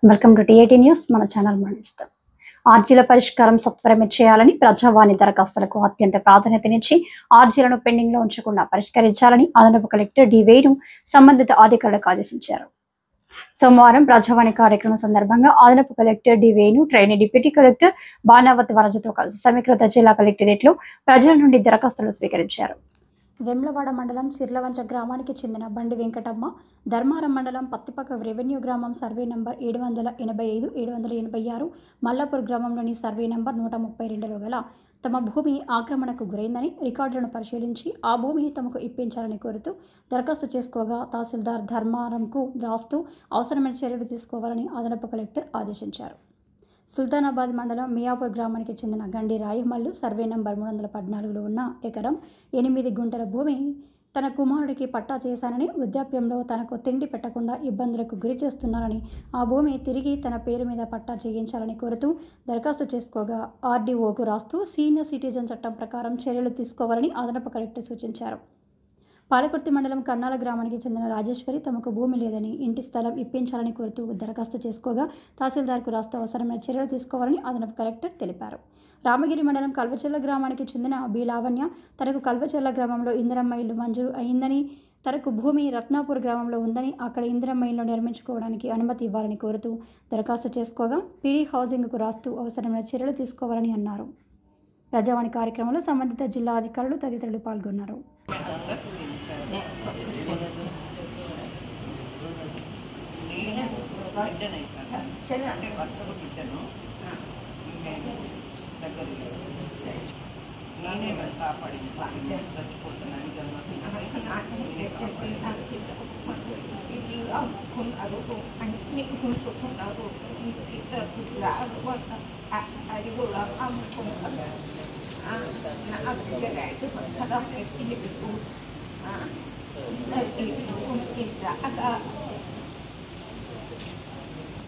Welcome to TIT news. మన channel మరణిస్తాం. ఆర్జీల పరిష్కారం సత్వరమే చేయాలని, ప్రజావాణి దరఖాస్తులకు అత్యంత ప్రాధాన్యతనిచ్చి ఆర్జీలను పెండింగ్ లో ఉంచకుండా పరిష్కరించాలని అదనపు కలెక్టర్ డి వేణు సంబంధిత అధికారులకు ఆదేశించారు. సోమవారం ప్రజావాణి కార్యక్రమం సందర్భంగా అదనపు collector D Venu, trainee deputy collector Banavathi వనజతో కలిసి సమీకృత జిల్లా కలెక్టరేట్ లో ప్రజల నుండి దరఖాస్తులు స్వీకరించారు. వెమ్లవాడ మండలం సిర్లవంచ గ్రామానికి చెందిన బండి వెంకటమ్మ, ధర్మారం మండలం పత్తిపక్క రెవెన్యూ గ్రామం సర్వే నంబర్ 785, 786, మల్లాపూర్ గ్రామంలోని సర్వే నంబర్ 132లో గల తమ భూమి ఆక్రమణకు గురైందని రికార్డులను పరిశీలించి ఆ భూమి తమకు ఇప్పించాలని కోరుతూ దరఖాస్తు చేసుకోగా తహసీల్దార్ ధర్మారంకు రాస్తూ అవసరమైన చర్యలు తీసుకోవాలని అదనపు కలెక్టర్ ఆదేశించారు. సుల్తానాబాద్ మండలం మియాపూర్ గ్రామానికి చెందిన గండి రాయమల్లు సర్వే నంబర్ 314లో ఉన్న ఎకరం 8 గుంటల భూమి తన కుమారుడికి పట్టా చేశానని, వృద్ధాప్యంలో తనకు తిండి పెట్టకుండా ఇబ్బందులకు గురి చేస్తున్నారని, ఆ భూమి తిరిగి తన పేరు మీద పట్టా చేయించాలని కోరుతూ దరఖాస్తు చేసుకోగా ఆర్డీఓకు రాస్తూ సీనియర్ సిటిజన్ చట్టం ప్రకారం చర్యలు తీసుకోవాలని అదనపు కలెక్టర్ సూచించారు. పాలకుర్తి మండలం కన్నాల గ్రామానికి చెందిన రాజేశ్వరి తమకు భూమి లేదని, ఇంటి స్థలం ఇప్పించాలని కోరుతూ దరఖాస్తు చేసుకోగా తహసీల్దార్కు రాస్తూ అవసరమైన చర్యలు తీసుకోవాలని అదనపు కలెక్టర్ తెలిపారు. రామగిరి మండలం కల్వచెర్ల గ్రామానికి చెందిన బి లావణ్య తనకు కల్వచెర్ల గ్రామంలో ఇందిరమ్మ ఇల్లు మంజూరు అయిందని, తనకు భూమి రత్నాపూర్ గ్రామంలో ఉందని, అక్కడ ఇందిరమ్మ ఇల్లు నిర్మించుకోవడానికి అనుమతి ఇవ్వాలని కోరుతూ దరఖాస్తు చేసుకోగా పీడీ హౌసింగ్కు రాస్తూ అవసరమైన చర్యలు తీసుకోవాలని అన్నారు. ప్రజావాణి కార్యక్రమంలో సంబంధిత జిల్లా అధికారులు తదితరులు పాల్గొన్నారు.